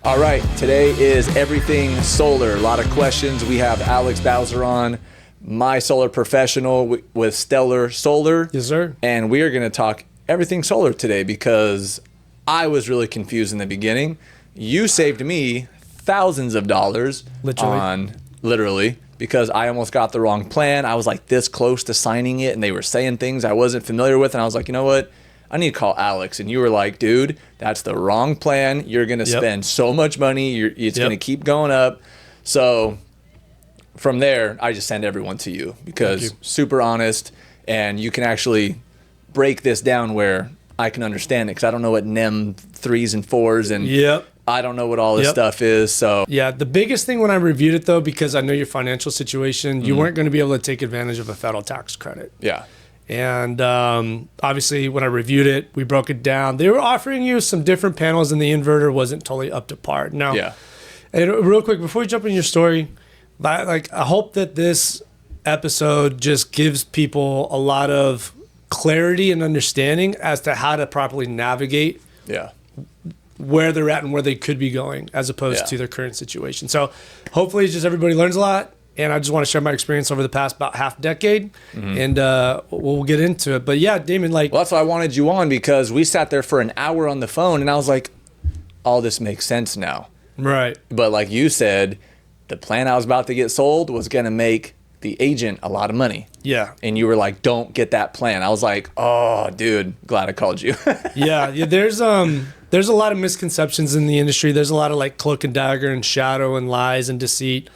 All right, today is everything solar. A lot of questions. We have Alex Bowser on, my solar professional with Stellar Solar. Yes, sir. And we are going to talk everything solar today because I was really confused in the beginning. You saved me thousands of dollars literally because I almost got the wrong plan. I was like this close to signing it and they were saying things I wasn't familiar with. And I was like, you know what? I need to call Alex. And you were like, dude, that's the wrong plan. You're going to spend so much money. It's going to keep going up. So from there, I just send everyone to you because super honest. And you can actually break this down where I can understand it because I don't know what NEM 3s and 4s and I don't know what all this stuff is. So yeah, the biggest thing when I reviewed it though, because I know your financial situation, you weren't going to be able to take advantage of a federal tax credit. Yeah. And obviously, when I reviewed it, we broke it down. They were offering you some different panels, and the inverter wasn't totally up to par. Now, and real quick, before we jump in your story, I hope that this episode just gives people a lot of clarity and understanding as to how to properly navigate where they're at and where they could be going, as opposed to their current situation. So hopefully, just everybody learns a lot. And I just want to share my experience over the past about half decade, and we'll get into it. But yeah, Damon, well, that's why I wanted you on because we sat there for an hour on the phone, and I was like, all this makes sense now. Right. But like you said, the plan I was about to get sold was going to make the agent a lot of money. Yeah. And you were like, don't get that plan. I was like, oh, dude, glad I called you. yeah. There's a lot of misconceptions in the industry. There's a lot of cloak and dagger and shadow and lies and deceit.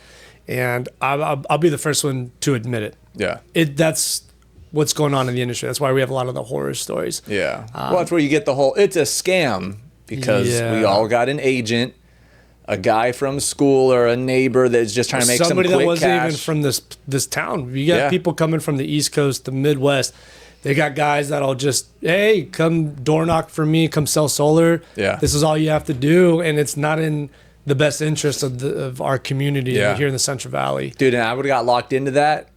And I'll be the first one to admit it. Yeah. That's what's going on in the industry. That's why we have a lot of the horror stories. Yeah. Well, that's where you get the whole, it's a scam because we all got an agent, a guy from school or a neighbor that's just trying to make some quick cash. Somebody that wasn't even from this town. You got people coming from the East Coast, the Midwest. They got guys that'll just, hey, come door knock for me, come sell solar. Yeah. This is all you have to do. And it's not in the best interest of our community here in the Central Valley. Dude, and I would have got locked into that.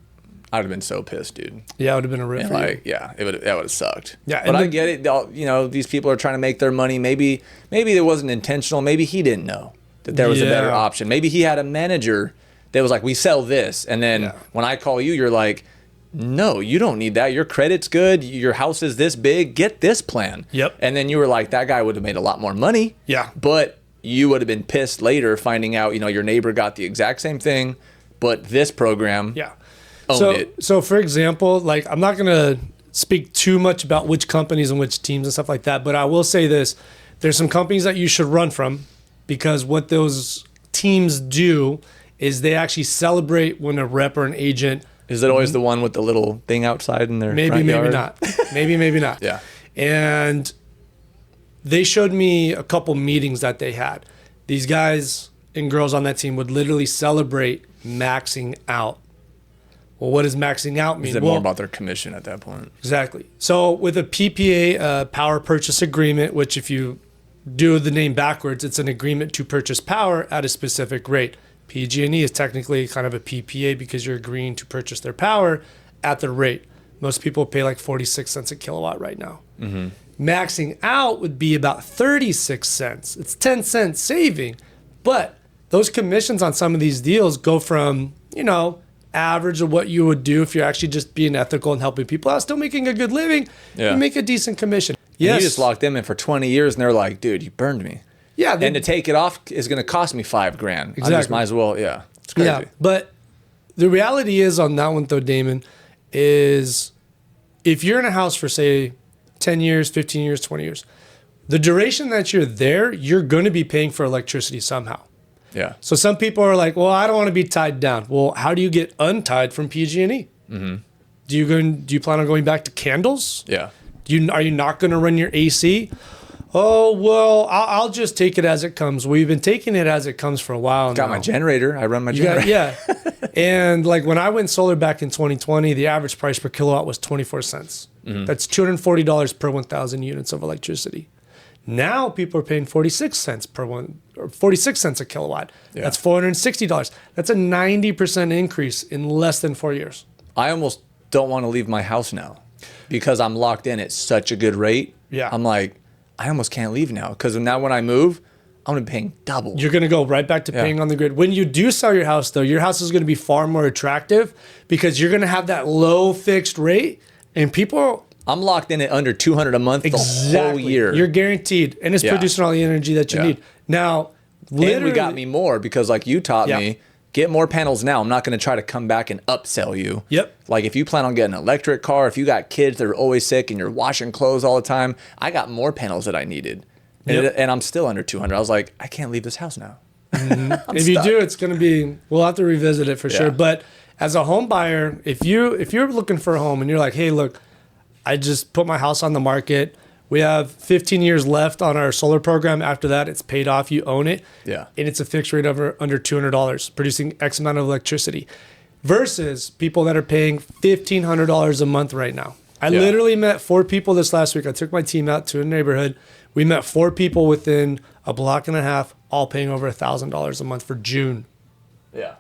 I would have been so pissed, dude. Yeah, it would have been a rip. That would have sucked. Yeah, but I get it. These people are trying to make their money. Maybe it wasn't intentional. Maybe he didn't know that there was a better option. Maybe he had a manager that was like, we sell this. And then when I call you, you're like, no, you don't need that. Your credit's good. Your house is this big. Get this plan. Yep. And then you were like, that guy would have made a lot more money. Yeah. But you would have been pissed later finding out, your neighbor got the exact same thing, but this program owned it. So for example, I'm not going to speak too much about which companies and which teams and stuff like that, but I will say this. There's some companies that you should run from because what those teams do is they actually celebrate when a rep or an agent. Is it always the one with the little thing outside in their front yard? Maybe not. maybe not. Yeah. And they showed me a couple meetings that they had. These guys and girls on that team would literally celebrate maxing out. Well, what does maxing out mean? Is it more about their commission at that point? Exactly. So with a PPA, power purchase agreement, which if you do the name backwards, it's an agreement to purchase power at a specific rate. PG&E is technically kind of a PPA because you're agreeing to purchase their power at the rate. Most people pay 46 cents a kilowatt right now. Mm-hmm. Maxing out would be about 36 cents. It's 10 cents saving. But those commissions on some of these deals go from, average of what you would do if you're actually just being ethical and helping people out, still making a good living. Yeah. You make a decent commission. Yes. And you just locked them in for 20 years and they're like, dude, you burned me. Yeah. And to take it off is going to cost me $5,000. Exactly. I just might as well. It's crazy. Yeah. But the reality is on that one though, Damon, is if you're in a house for say 10 years, 15 years, 20 years. The duration that you're there, you're going to be paying for electricity somehow. Yeah. So some people are like, well, I don't want to be tied down. Well, how do you get untied from PG&E? Mm-hmm. Do you plan on going back to candles? Yeah. Are you not going to run your AC? Oh, well, I'll just take it as it comes. We've been taking it as it comes for a while now. Got my generator. I run my generator. And when I went solar back in 2020, the average price per kilowatt was 24 cents. Mm-hmm. That's $240 per 1,000 units of electricity. Now people are paying 46 cents a kilowatt. Yeah. That's $460. That's a 90% increase in less than 4 years. I almost don't want to leave my house now because I'm locked in at such a good rate. Yeah. I'm like, I almost can't leave now because now when I move, I'm going to be paying double. You're going to go right back to paying on the grid. When you do sell your house, though, your house is going to be far more attractive because you're going to have that low fixed rate, and people. I'm locked in at under $200 a month the whole year. You're guaranteed, and it's producing all the energy that you need. Now, literally, and we got me more because, like you taught me, get more panels now. I'm not going to try to come back and upsell you. Yep. Like if you plan on getting an electric car, if you got kids that are always sick and you're washing clothes all the time, I got more panels that I needed. And I'm still under 200. I was like, I can't leave this house now. If stuck. You do, it's going to be, we'll have to revisit it for sure. But as a home buyer, if you're looking for a home and you're like, hey, look, I just put my house on the market. We have 15 years left on our solar program. After that, it's paid off. You own it. Yeah. And it's a fixed rate of under $200, producing X amount of electricity. Versus people that are paying $1,500 a month right now. I literally met 4 people this last week. I took my team out to a neighborhood. We met 4 people within a block and a half, all paying over $1,000 a month for June. Yeah.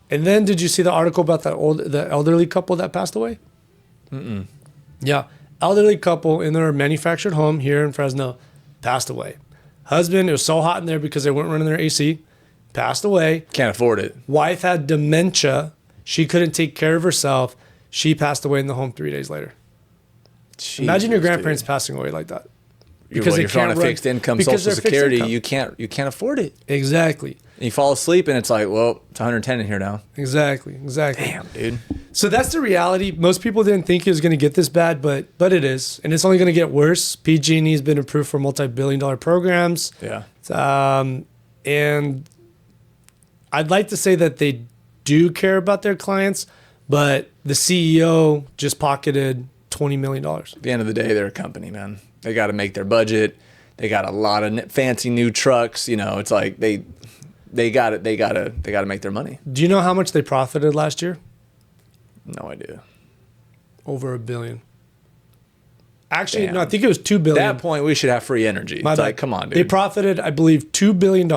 And then did you see the article about the elderly couple that passed away? Mm-mm. Yeah. Elderly couple in their manufactured home here in Fresno passed away. Husband, it was so hot in there because they weren't running their AC, passed away. Can't afford it. Wife had dementia. She couldn't take care of herself. She passed away in the home 3 days later. Jesus, imagine your grandparents passing away like that. Because you're on a fixed income, Social Security, you can't afford it. Exactly. And you fall asleep and it's like, well, it's 110 in here now. Exactly. Damn, dude. So that's the reality. Most people didn't think it was going to get this bad, but it is, and it's only going to get worse. PG&E has been approved for multi-billion-dollar programs. Yeah. And I'd like to say that they do care about their clients, but the CEO just pocketed $20 million. At the end of the day, they're a company, man. They got to make their budget. They got a lot of fancy new trucks. You know, it's like they got to make their money. Do you know how much they profited last year? No idea. Over $1 billion. Actually, no, I think it was $2 billion. At that point, we should have free energy. It's like, come on, dude. They profited, I believe, $2 billion.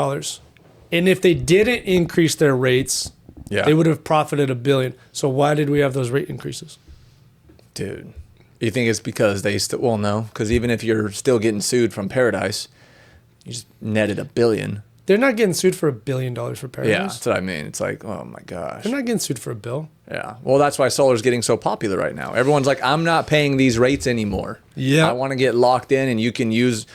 And if they didn't increase their rates, they would have profited $1 billion. So why did we have those rate increases? Dude, you think it's because they still, well, no, because even if you're still getting sued from Paradise, you just netted $1 billion. They're not getting sued for $1 billion for Paradise. Yeah, that's what I mean. It's like, oh my gosh. They're not getting sued for $1 billion. Yeah. Well, that's why solar's getting so popular right now. Everyone's like, I'm not paying these rates anymore. Yeah. I want to get locked in, and you can use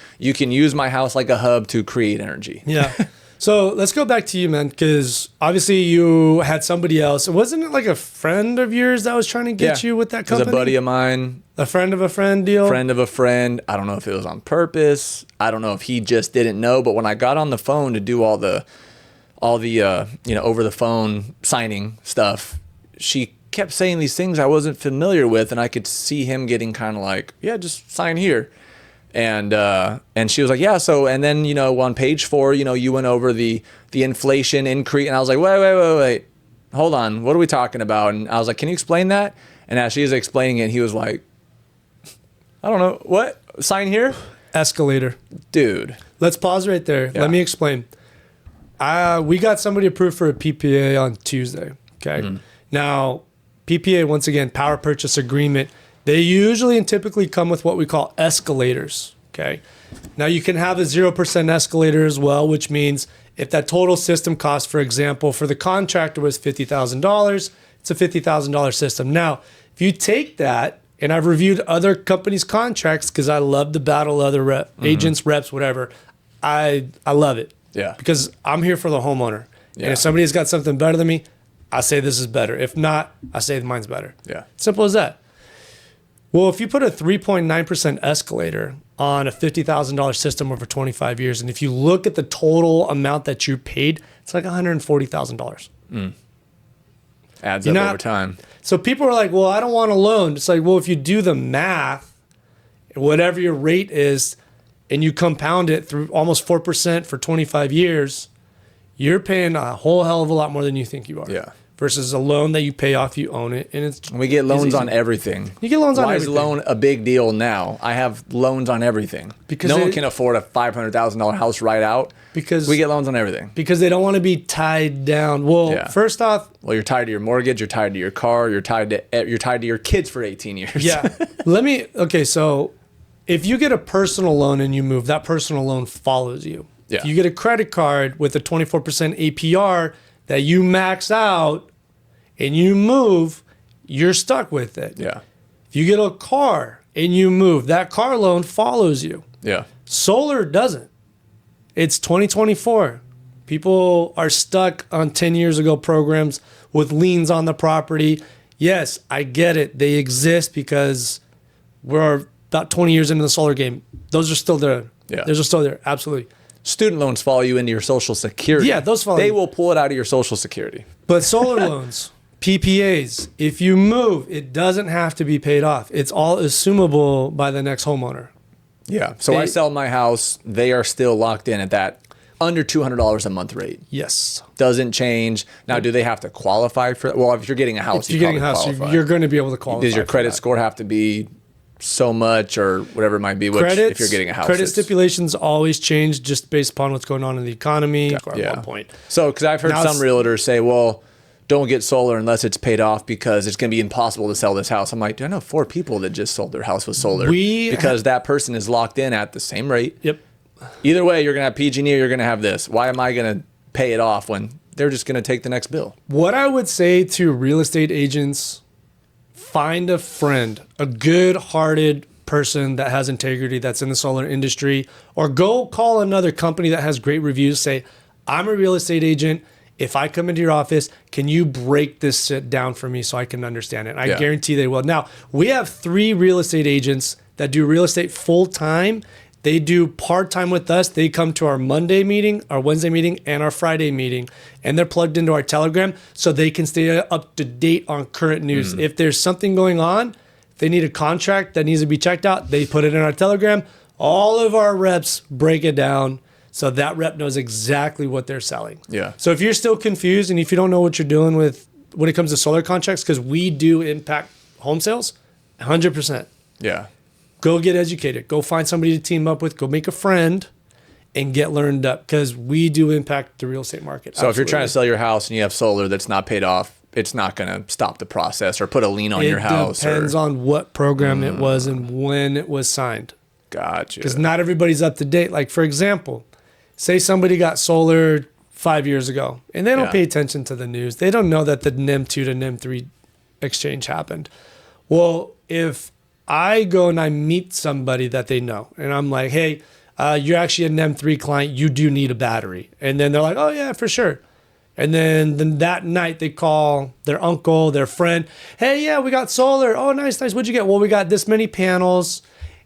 my house like a hub to create energy. Yeah. So let's go back to you, man, because obviously you had somebody else. Wasn't it like a friend of yours that was trying to get you with that company? It was a buddy of mine. A friend of a friend deal? Friend of a friend. I don't know if it was on purpose. I don't know if he just didn't know. But when I got on the phone to do all the over the phone signing stuff, she kept saying these things I wasn't familiar with, and I could see him getting kind of like, yeah, just sign here. And she was like, yeah, so, and then, on page 4, you went over the inflation increase. And I was like, wait, hold on. What are we talking about? And I was like, can you explain that? And as she was explaining it, he was like, I don't know. What? Sign here? Escalator. Dude. Let's pause right there. Yeah. Let me explain. We got somebody approved for a PPA on Tuesday. Okay. Mm-hmm. Now, PPA, once again, power purchase agreement. They usually and typically come with what we call escalators, okay? Now, you can have a 0% escalator as well, which means if that total system cost, for example, for the contractor was $50,000, it's a $50,000 system. Now, if you take that, and I've reviewed other companies' contracts because I love to battle other agents, reps, whatever. I love it. Yeah. Because I'm here for the homeowner. Yeah. And if somebody has got something better than me, I say this is better. If not, I say mine's better. Yeah. Simple as that. Well, if you put a 3.9% escalator on a $50,000 system over 25 years, and if you look at the total amount that you paid, it's like $140,000. Adds up over time. So people are like, well, I don't want a loan. It's like, well, if you do the math, whatever your rate is, and you compound it through almost 4% for 25 years, you're paying a whole hell of a lot more than you think you are. Yeah. Versus a loan that you pay off, you own it, and it's we get loans on everything. You get loans on everything. Why is loan a big deal now? I have loans on everything because no one can afford a $500,000 house right out. Because we get loans on everything. Because they don't want to be tied down. Well, first off, you're tied to your mortgage, you're tied to your car, you're tied to your kids for 18 years. Yeah. So if you get a personal loan and you move, that personal loan follows you. Yeah. If you get a credit card with a 24% APR that you max out and you move, you're stuck with it. Yeah. If you get a car and you move, that car loan follows you. Yeah. Solar doesn't. It's 2024. People are stuck on 10 years ago programs with liens on the property. Yes, I get it. They exist because we're about 20 years into the solar game. Those are still there. Yeah. Those are still there. Absolutely. Student loans follow you into your Social Security. Yeah, those follow They you. will pull it out of your Social Security. But solar loans, PPAs, if you move, it doesn't have to be paid off. It's all assumable by the next homeowner. Yeah. So I sell my house. They are still locked in at that under $200 a month rate. Yes. Doesn't change. Now, do they have to qualify for it? Well, if you're getting a house, If you're getting a house, you're going to be able to qualify. Does your credit score have to be so much or whatever it might be? Which, if you're getting a house, credit stipulations always change just based upon what's going on in the economy. Yeah. At one point. So, because I've heard Now some realtors say, well, don't get solar unless it's paid off because it's going to be impossible to sell this house. I'm like, dude, I know 4 people that just sold their house with solar because that person is locked in at the same rate. Yep. Either way, you're going to have PG&E or you're going to have this. Why am I going to pay it off when they're just going to take the next bill? What I would say to real estate agents, find a friend, a good-hearted person that has integrity that's in the solar industry, or go call another company that has great reviews. Say, I'm a real estate agent. If I come into your office, can you break this shit down for me so I can understand it? And I guarantee they will. Now, we have 3 real estate agents that do real estate full-time. They do part-time with us. They come to our Monday meeting, our Wednesday meeting, and our Friday meeting. And they're plugged into our Telegram so they can stay up to date on current news. If there's something going on, if they need a contract that needs to be checked out, they put it in our Telegram. All of our reps break it down so that rep knows exactly what they're selling. Yeah. So if you're still confused and if you don't know what you're doing with when it comes to solar contracts, because we do impact home sales, 100%. Yeah. Go get educated. Go find somebody to team up with. Go make a friend and get learned up because we do impact the real estate market. So if you're trying to sell your house and you have solar that's not paid off, it's not going to stop the process or put a lien on your house. It depends on what program it was and when it was signed. Gotcha. Because not everybody's up to date. Like, for example, say somebody got solar 5 years ago and they don't pay attention to the news. They don't know that the NEM2 to NEM3 exchange happened. Well, if I go and I meet somebody that they know and I'm like, hey, you're actually a NEM3 client. You do need a battery. And then they're like, oh, yeah, for sure. And then that night they call their uncle, their friend. Hey, yeah, we got solar. Oh, nice. What'd you get? Well, we got this many panels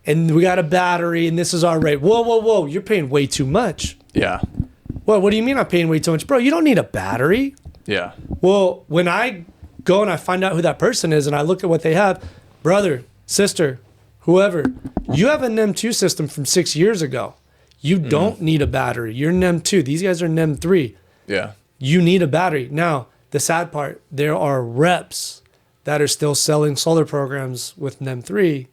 and we got a battery and this is our rate. Whoa. You're paying way too much. Yeah. Well, what do you mean I'm paying way too much? Bro, you don't need a battery. Yeah. Well, when I go and I find out who that person is and I look at what they have, brother, sister, whoever, you have a NEM2 system from 6 years ago. You don't need a battery. You're NEM2. These guys are NEM3. Yeah. You need a battery. Now, the sad part, there are reps that are still selling solar programs with NEM3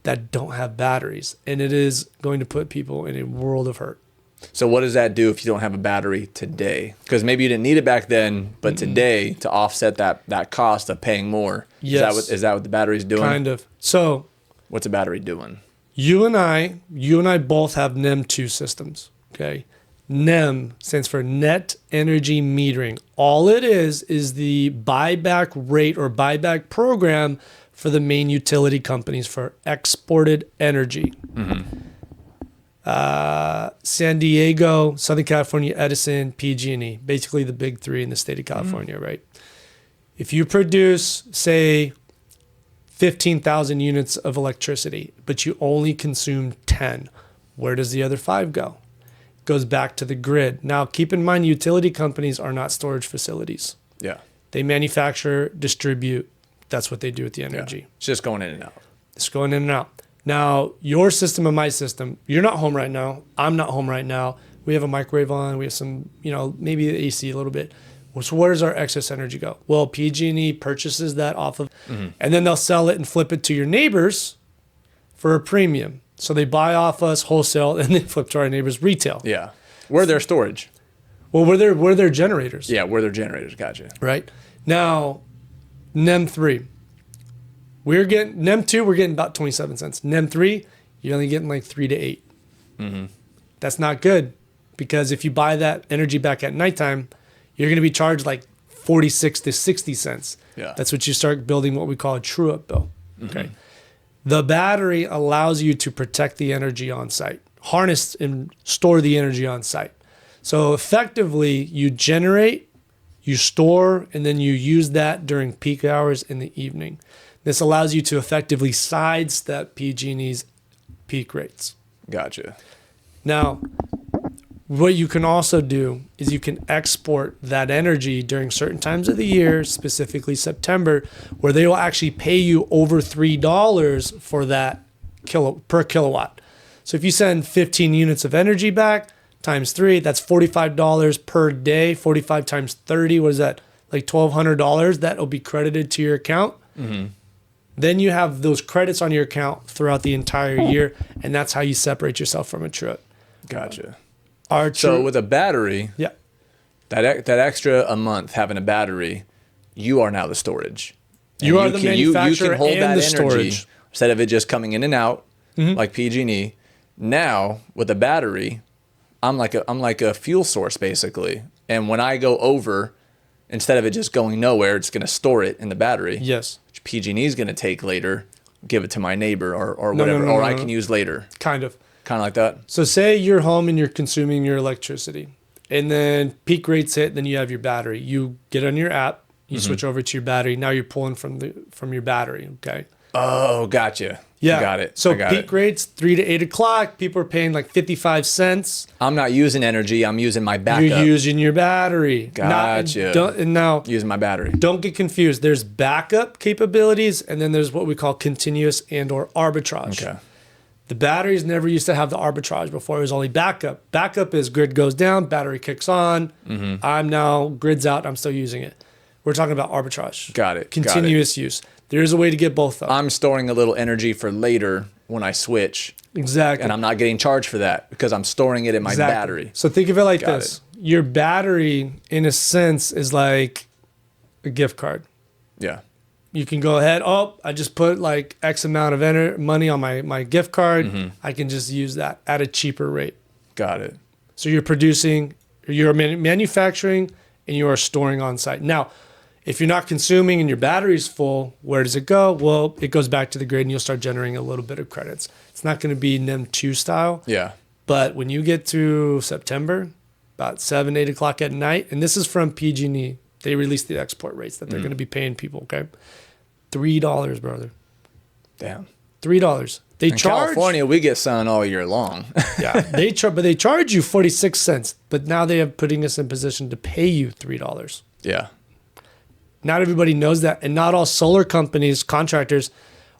that don't have batteries. And it is going to put people in a world of hurt. So what does that do if you don't have a battery today? Because maybe you didn't need it back then, but today to offset that cost of paying more. Yes. Is that what the battery's doing? Kind of. So What's a battery doing? you and I both have NEM2 systems, okay? NEM stands for net energy metering. All it is the buyback rate or buyback program for the main utility companies for exported energy. San Diego, Southern California, Edison, PG&E, basically the big 3 in the state of California, right? If you produce, say, 15,000 units of electricity, but you only consume 10, where does the other 5 go? It goes back to the grid. Now, keep in mind, utility companies are not storage facilities. Yeah. They manufacture, distribute. That's what they do with the energy. Yeah. It's just going in and out. It's going in and out. Now, your system and my system, you're not home right now. I'm not home right now. We have a microwave on. We have some, maybe the AC a little bit. So where does our excess energy go? Well, PG&E purchases that off of, and then they'll sell it and flip it to your neighbors for a premium. So they buy off us wholesale and they flip to our neighbors retail. Yeah. We're their storage. Well, we're their generators. Yeah, we're their generators. Gotcha. Right? Now, NEM3. We're getting NEM2, we're getting about 27 cents. NEM3, you're only getting like 3 to 8. That's not good. because if you buy that energy back at nighttime, you're going to be charged like 46 to 60 cents. Yeah. That's what you start building what we call a true up bill. Okay. The battery allows you to protect the energy on site, harness and store the energy on site. So effectively, you generate, you store, and then you use that during peak hours in the evening. This allows you to effectively sidestep PG&E's peak rates. Gotcha. Now, what you can also do is you can export that energy during certain times of the year, specifically September, where they will actually pay you over $3 for that per kilowatt. So if you send 15 units of energy back times 3, that's $45 per day. 45 times 30, what is that? Like $1,200 that will be credited to your account. Mm-hmm. Then you have those credits on your account throughout the entire year, and that's how you separate yourself from a true-up. Gotcha. So with a battery, yeah, that extra a month having a battery, you are now the storage. And you are the manufacturer you can hold and that the energy storage. instead of it just coming in and out like PG&E. Now with a battery, I'm like a fuel source basically. And when I go over, instead of it just going nowhere, it's going to store it in the battery. Yes. Which PG&E is going to take later, give it to my neighbor or whatever, or I can use later. Kind of like that. So say you're home and you're consuming your electricity, and then peak rates hit, then you have your battery. You get on your app, you switch over to your battery. Now you're pulling from your battery, okay? Oh, gotcha. Yeah. Got it. So got peak rates, 3 to 8 o'clock, people are paying like 55 cents. I'm not using energy. I'm using my backup. You're using your battery. Gotcha. And now, using my battery. don't get confused. There's backup capabilities, and then there's what we call continuous and or arbitrage. Okay. The batteries never used to have the arbitrage before. It was only backup. Backup is grid goes down, battery kicks on. I'm now, grid's out, I'm still using it. We're talking about arbitrage. Got it. Continuous use. There's a way to get both of them. I'm storing a little energy for later when I switch. Exactly. And I'm not getting charged for that because I'm storing it in my battery. So think of it like Got this. Your battery, in a sense, is like a gift card. Yeah. You can go ahead. Oh, I just put like X amount of money on my gift card. I can just use that at a cheaper rate. Got it. So you're producing, you're manufacturing, and you are storing on site. Now, if you're not consuming and your battery's full, where does it go? Well, it goes back to the grid and you'll start generating a little bit of credits. It's not going to be NEM 2 style. Yeah. But when you get to September, about 7, 8 o'clock at night, and this is from PG&E, they release the export rates that they're going to be paying people, okay? $3, brother. Damn. $3. They In charge California, we get sun all year long. yeah, but they charge you 46 cents. But now they are putting us in position to pay you $3. Yeah. Not everybody knows that, and not all solar companies, contractors,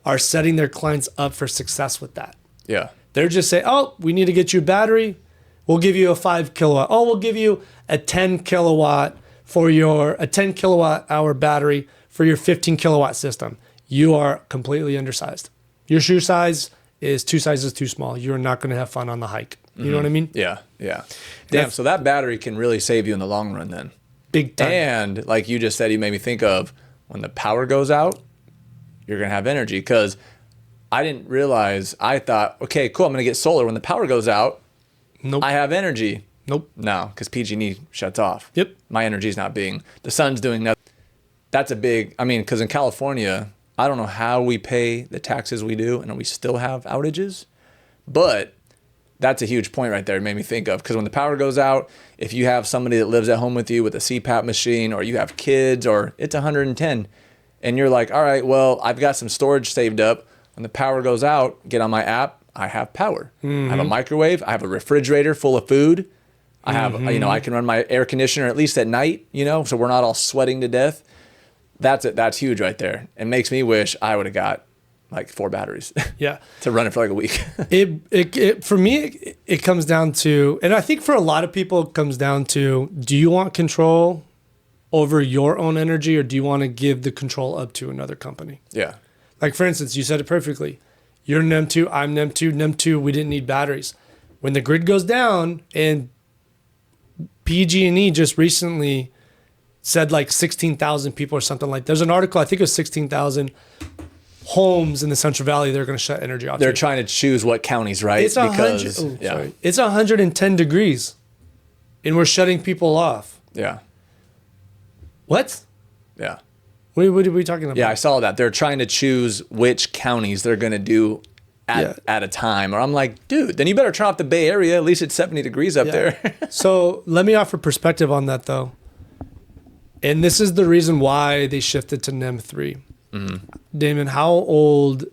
are setting their clients up for success with that. Yeah. They're just saying, "Oh, we need to get you a battery. We'll give you a 5 kilowatt. Oh, we'll give you a 10 kilowatt for a 10 kilowatt hour battery for your 15 kilowatt system." You are completely undersized. Your shoe size is 2 sizes too small. You're not going to have fun on the hike. You know what I mean? Yeah. Yeah. Damn. So that battery can really save you in the long run then. Big time. And like you just said, you made me think of when the power goes out, you're going to have energy. Because I didn't realize, I thought, okay, cool, I'm going to get solar. When the power goes out, Nope. I have energy. Nope. No, because PG&E shuts off. Yep. My energy's not being, the sun's doing nothing. That's a big, because in California, I don't know how we pay the taxes we do and we still have outages. But that's a huge point right there. It made me think of, because when the power goes out, if you have somebody that lives at home with you with a CPAP machine, or you have kids, or it's 110, and you're like, all right, well, I've got some storage saved up. When the power goes out, get on my app, I have power. I have a microwave. I have a refrigerator full of food. I have, I can run my air conditioner at least at night, so we're not all sweating to death. That's it. That's huge right there. It makes me wish I would have got like 4 batteries. Yeah. To run it for like a week. It for me, it comes down to, and I think for a lot of people, it comes down to, do you want control over your own energy, or do you want to give the control up to another company? Yeah. Like, for instance, you said it perfectly. You're NEM 2, I'm NEM 2. NEM 2, we didn't need batteries. When the grid goes down, and PG&E just recently said like 16,000 people or something like, there's an article, I think it was 16,000 homes in the Central Valley, they're going to shut energy off. They're trying to choose what counties, right? It's 110 degrees. and we're shutting people off. Yeah. What? Yeah. What are we talking about? Yeah, I saw that. They're trying to choose which counties they're going to do at a time. Or I'm like, dude, then you better turn off the Bay Area. At least it's 70 degrees up there. So let me offer perspective on that, though. And this is the reason why they shifted to NEM 3. Mm-hmm. Damon, how old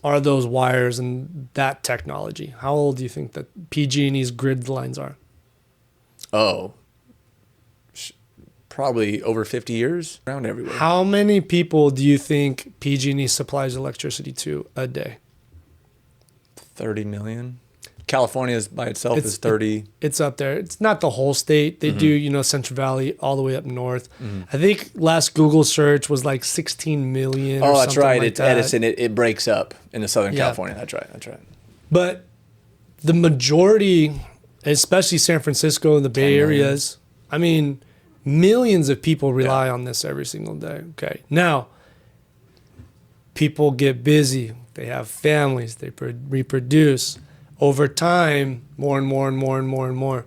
are those wires and that technology? How old do you think that PG&E's grid lines are? Oh, probably over 50 years, around everywhere. How many people do you think PG&E supplies electricity to a day? 30 million. California by itself is 30. It's up there. It's not the whole state. They do, Central Valley all the way up north. I think last Google search was like 16 million. Oh, or that's right. Like it's that. Edison. It breaks up into Southern California. That's right. But the majority, especially San Francisco and the Bay Areas, I mean, millions of people rely on this every single day. Okay. Now, people get busy. They have families. They reproduce. Over time, more and more.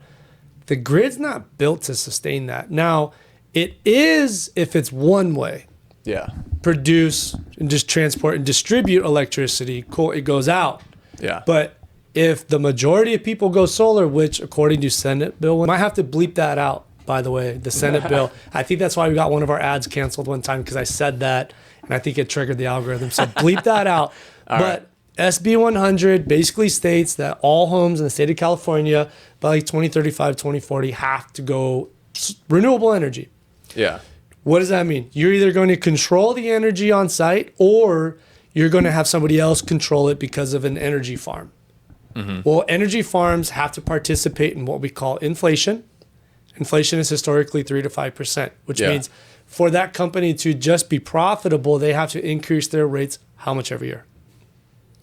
The grid's not built to sustain that. Now, it is if it's one way. Yeah. Produce and just transport and distribute electricity. Cool, it goes out. Yeah. But if the majority of people go solar, which according to Senate bill, we might have to bleep that out, by the way, the Senate bill. I think that's why we got one of our ads canceled one time because I said that, and I think it triggered the algorithm. So bleep that out. But SB 100 basically states that all homes in the state of California by like 2035, 2040 have to go renewable energy. Yeah. What does that mean? You're either going to control the energy on site or you're going to have somebody else control it because of an energy farm. Mm-hmm. Well, energy farms have to participate in what we call inflation. Inflation is historically 3 to 5%, which means for that company to just be profitable, they have to increase their rates how much every year?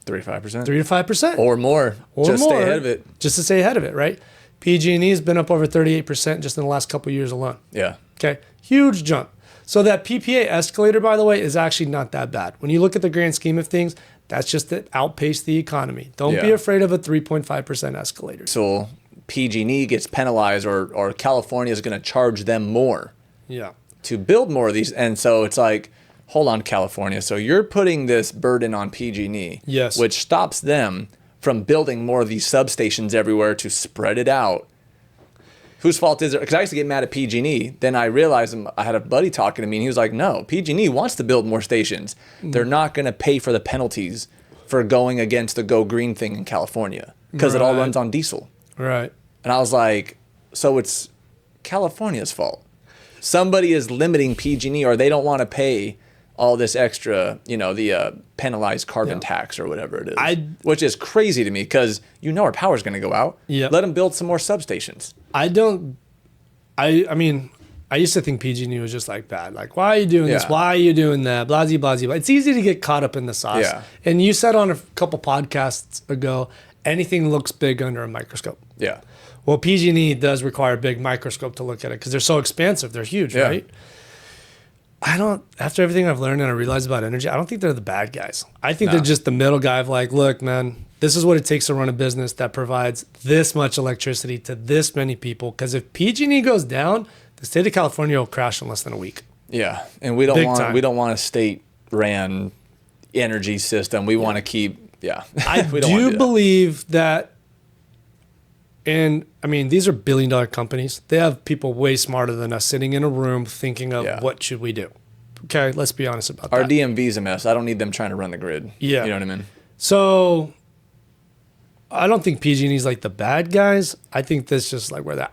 3 to 5%. 3 to 5%. Or more. Stay ahead of it. Just to stay ahead of it, right? PG&E has been up over 38% just in the last couple of years alone. Yeah. Okay. Huge jump. So that PPA escalator, by the way, is actually not that bad. When you look at the grand scheme of things, that's just that outpaced the economy. Don't be afraid of a 3.5% escalator. So PG&E gets penalized or California is going to charge them more to build more of these. And so it's like, hold on, California. So you're putting this burden on PG&E, which stops them from building more of these substations everywhere to spread it out. Whose fault is it? Because I used to get mad at PG&E. Then I realized I had a buddy talking to me, and he was like, no, PG&E wants to build more stations. They're not going to pay for the penalties for going against the Go Green thing in California because it all runs on diesel. Right. And I was like, so it's California's fault. Somebody is limiting PG&E or they don't want to pay all this extra, the penalized carbon tax or whatever it is, which is crazy to me because our power's going to go out. Let them build some more substations. I mean, I used to think PG&E was just like bad. Like, why are you doing this? Why are you doing that? Blah, blah, blah, blah. It's easy to get caught up in the sauce. Yeah. And you said on a couple podcasts ago, anything looks big under a microscope. Yeah. Well, PG&E does require a big microscope to look at it because they're so expansive. They're huge, right? After everything I've learned and I realized about energy, I don't think they're the bad guys. I think they're just the middle guy of like, look, man, this is what it takes to run a business that provides this much electricity to this many people. Because if PG&E goes down, the state of California will crash in less than a week. Yeah, and we don't want a state-ran energy system. We want to keep. I do believe that. And I mean, these are billion-dollar companies. They have people way smarter than us sitting in a room thinking of what should we do. Okay, let's be honest about that. Our DMV's a mess. I don't need them trying to run the grid. Yeah. You know what I mean? So I don't think PG&E's like the bad guys. I think that's just like where they're.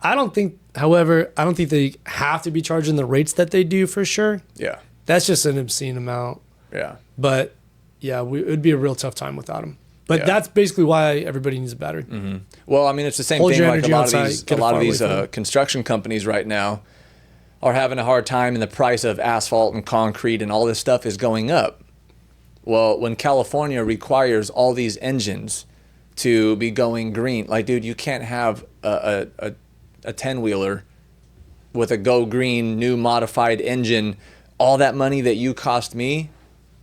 However, I don't think they have to be charging the rates that they do for sure. Yeah. That's just an obscene amount. Yeah. But it would be a real tough time without them. But that's basically why everybody needs a battery. Mm-hmm. Well, I mean, it's the same thing. Like a lot of these construction companies right now are having a hard time, and the price of asphalt and concrete and all this stuff is going up. Well, when California requires all these engines to be going green, like, dude, you can't have a 10-wheeler with a Go Green new modified engine. All that money that you cost me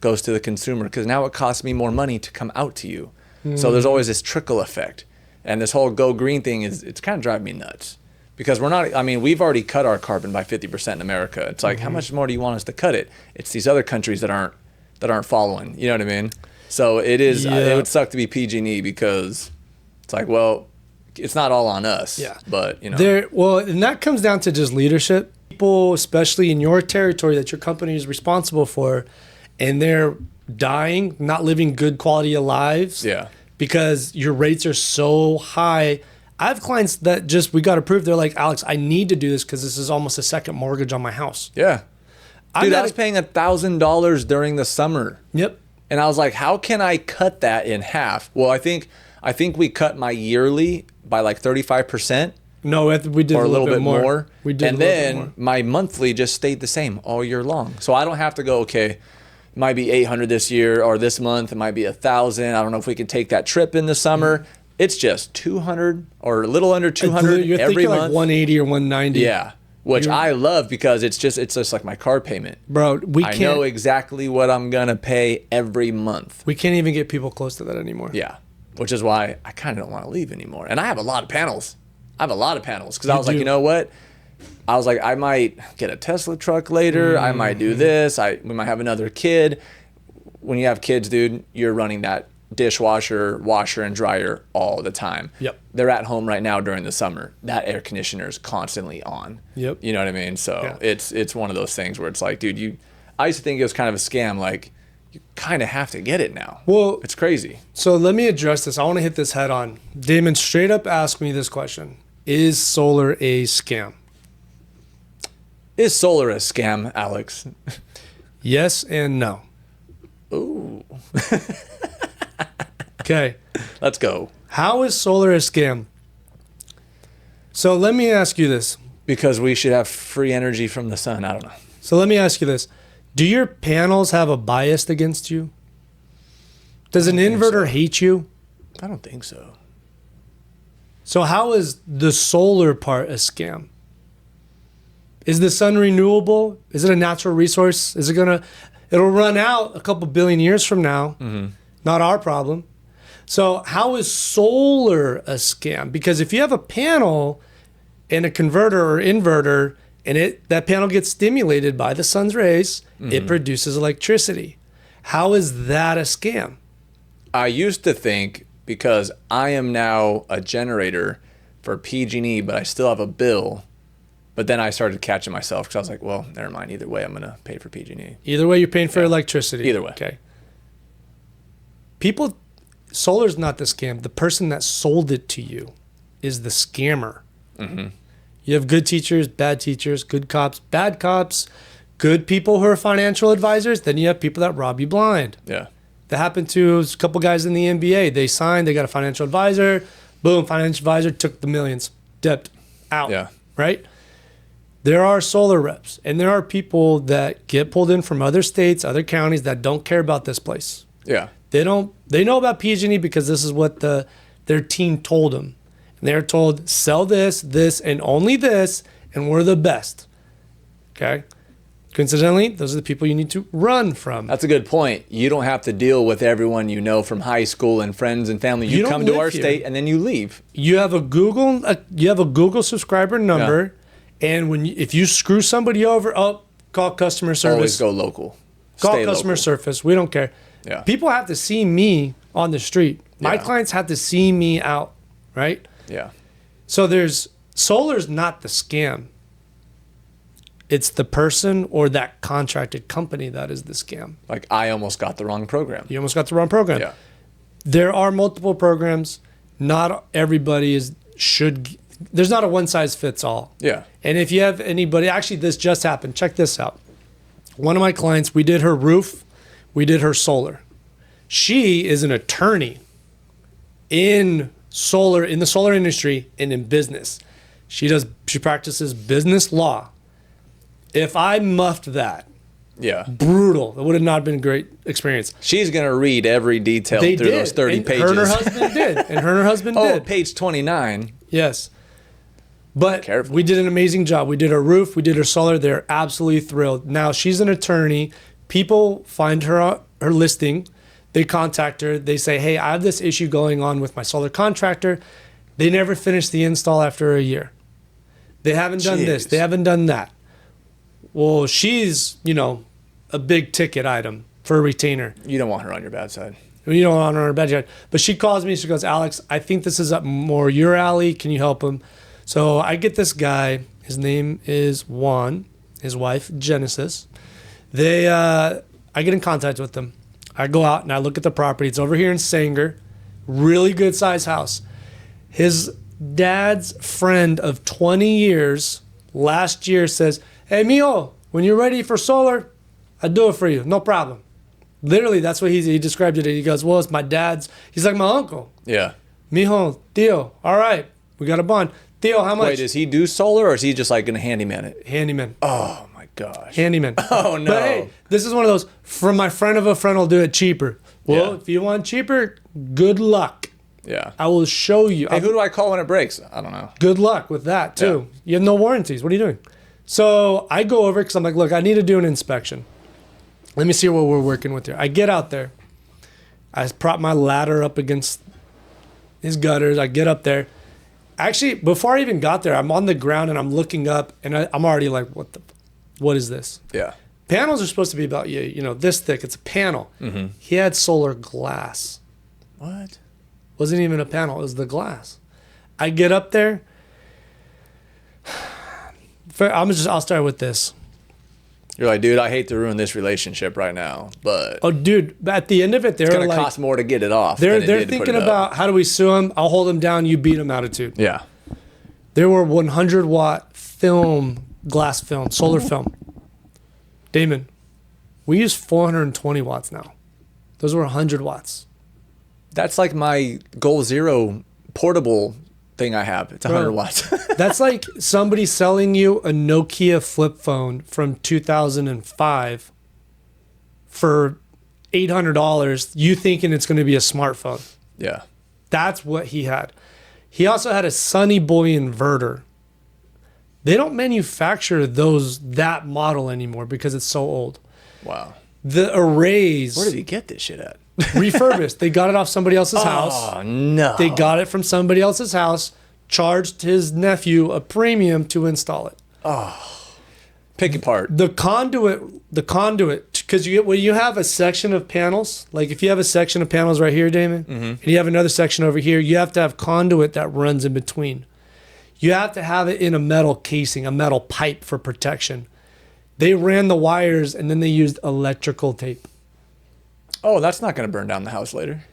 goes to the consumer because now it costs me more money to come out to you. So there's always this trickle effect. And this whole Go Green thing it's kind of driving me nuts because we're not, I mean, we've already cut our carbon by 50% in America. It's like, how much more do you want us to cut it? It's these other countries that aren't following. You know what I mean? So it is, it would suck to be PG&E because it's like, well, it's not all on us. Yeah. But, you know. Well, and that comes down to just leadership. People, especially in your territory that your company is responsible for, and they're dying, not living good quality of lives. Yeah. Because your rates are so high. I have clients that just, we got approved. They're like, Alex, I need to do this because this is almost a second mortgage on my house. Yeah. Dude, I was paying $1,000 during the summer. Yep. And I was like, how can I cut that in half? Well, I think we cut my yearly by like 35%. No, we did or a little bit more. We did, and then my monthly just stayed the same all year long. So I don't have to go, okay, it might be 800 this year, or this month it might be 1,000. I don't know if we can take that trip in the summer. It's just 200 or a little under 200 you're every thinking month. Like 180 or 190. Yeah, which I love because it's just like my car payment. Bro, I know exactly what I'm gonna pay every month. We can't even get people close to that anymore. Yeah, which is why I kind of don't want to leave anymore. And I have a lot of panels. Because I was like, you know what? I was like, I might get a Tesla truck later. I might do this. We might have another kid. When you have kids, dude, you're running that dishwasher, washer, and dryer all the time. Yep. They're at home right now during the summer. That air conditioner is constantly on. Yep. You know what I mean? So it's one of those things where it's like, dude, I used to think it was kind of a scam. Like, you kind of have to get it now. Well, it's crazy. So let me address this. I want to hit this head on. Damon straight up asked me this question. Is solar a scam? Is solar a scam, Alex? Yes and no. Ooh. Okay. Let's go. How is solar a scam? So let me ask you this. Because we should have free energy from the sun. I don't know. So let me ask you this. Do your panels have a bias against you? Does an inverter hate you? I don't think so. So how is the solar part a scam? Is the sun renewable? Is it a natural resource? It'll run out a couple billion years from now. Mm-hmm. Not our problem. So how is solar a scam? Because if you have a panel and a converter or inverter, and that panel gets stimulated by the sun's rays, it produces electricity. How is that a scam? I used to think, because I am now a generator for PG&E, but I still have a bill. But then I started catching myself because I was like, well, never mind. Either way, I'm going to pay for PG&E. Either way, you're paying for electricity. Either way. Okay. Solar's not the scam. The person that sold it to you is the scammer. Mm-hmm. You have good teachers, good cops, bad cops, good people who are financial advisors. Then you have people that rob you blind. Yeah. That happened to a couple guys in the NBA. They signed, they got a financial advisor. Boom, financial advisor took the millions, dipped out. Yeah. Right? There are solar reps, and there are people that get pulled in from other states, other counties that don't care about this place. Yeah. They know about PG&E because this is what their team told them. And they're told, sell this, and only this, and we're the best. Okay? Coincidentally, those are the people you need to run from. That's a good point. You don't have to deal with everyone you know from high school and friends and family. You come to our state and then you leave. You have a Google subscriber number, and if you screw somebody over, call customer service. Always go local. Call customer service. We don't care. Yeah. People have to see me on the street. My clients have to see me out, right? Yeah. So solar's not the scam. It's the person or that contracted company that is the scam. Like, I almost got the wrong program. You almost got the wrong program. Yeah. There are multiple programs. Not everybody there's not a one size fits all. Yeah. And if you have anybody, actually this just happened. Check this out. One of my clients, we did her roof, we did her solar. She is an attorney in the solar industry and in business. She practices business law. If I muffed that, brutal. It would have not been a great experience. She's going to read every detail through those 30 pages. Her and her husband did. And her husband did. Page 29. Yes. But we did an amazing job. We did her roof. We did her solar. They're absolutely thrilled. Now, she's an attorney. People find her listing. They contact her. They say, hey, I have this issue going on with my solar contractor. They never finish the install after a year. They haven't done this. Jeez. They haven't done that. Well, she's, a big ticket item for a retainer. You don't want her on your bad side. You don't want her on her bed yet. But she calls me. She goes, Alex, I think this is up more your alley. Can you help him? So I get this guy. His name is Juan. His wife, Genesis. I get in contact with them. I go out and I look at the property. It's over here in Sanger. Really good size house. His dad's friend of 20 years last year says, hey, mijo, when you're ready for solar, I'll do it for you. No problem. Literally, that's what he described it. He goes, well, it's my dad's. He's like my uncle. Yeah. Mijo, Tio, all right. We got a bond. Tio, how much? Wait, does he do solar or is he just like going to handyman it? Handyman. Oh, my gosh. Handyman. Oh, no. But hey, this is one of those, from my friend of a friend will do it cheaper. Well, Yeah. if you want cheaper, good luck. Yeah. I will show you. Hey, who do I call when it breaks? I don't know. Good luck with that, too. You have no warranties. What are you doing? So I go over because I'm like, look, I need to do an inspection. Let me see what we're working with here. I get out there. I prop my ladder up against his gutters. I get up there. Actually, before I even got there, I'm on the ground and I'm looking up and I'm already like, what is this? Yeah. Panels are supposed to be about, this thick. It's a panel. Mm-hmm. He had solar glass. What? Wasn't even a panel. It was the glass. I get up there. I'll start with this. You're like, dude, I hate to ruin this relationship right now, but Oh, dude! At the end of it, it's they're going to like, cost more to get it off. they're than it did to put thinking it up. about how do we sue him? I'll hold him down. You beat him attitude. Yeah. There were 100-watt glass film, solar film. Damon, we use 420 watts now. Those were 100 watts. That's like my Goal Zero portable thing I have. It's 100 watts. That's like somebody selling you a Nokia flip phone from 2005 for $800, you thinking it's going to be a smartphone. Yeah. That's what he had. He also had a Sunny Boy inverter. They don't manufacture that model anymore because it's so old. Wow. The arrays Where did he get this shit at? refurbished. They got it off somebody else's house. Oh, no. They got it from somebody else's house, charged his nephew a premium to install it. Pick apart. The conduit, because when you have a section of panels, like if you have a section of panels right here, Damon, and you have another section over here, you have to have conduit that runs in between. You have to have it in a metal casing, a metal pipe for protection. They ran the wires and then they used electrical tape. Oh, that's not going to burn down the house later.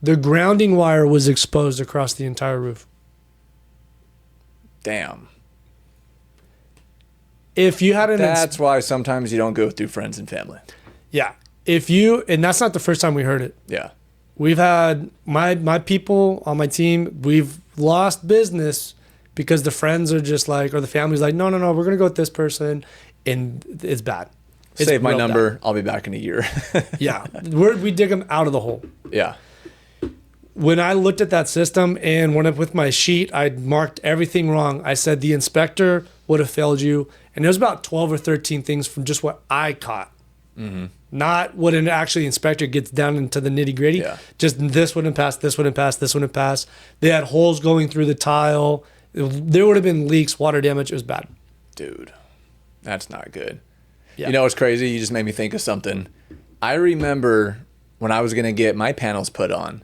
The grounding wire was exposed across the entire roof. Damn. If you had That's why sometimes you don't go through friends and family. yeah. And that's not the first time we heard it. Yeah. We've had my people on my team, we've lost business because the friends are just like, or the family's like, no, we're going to go with this person. And it's bad. It's Save my real number. bad. I'll be back in a year. Yeah. We dig them out of the hole. Yeah. When I looked at that system and went up with my sheet, I marked everything wrong. I said the inspector would have failed you. And there was about 12 or 13 things from just what I caught. Mm-hmm. Not what an actually inspector gets down into the nitty gritty. Yeah. Just this wouldn't pass, this wouldn't pass, this wouldn't pass. They had holes going through the tile. There would have been leaks, water damage. It was bad. Dude, that's not good. Yeah. You know what's crazy? You just made me think of something. I remember when I was going to get my panels put on.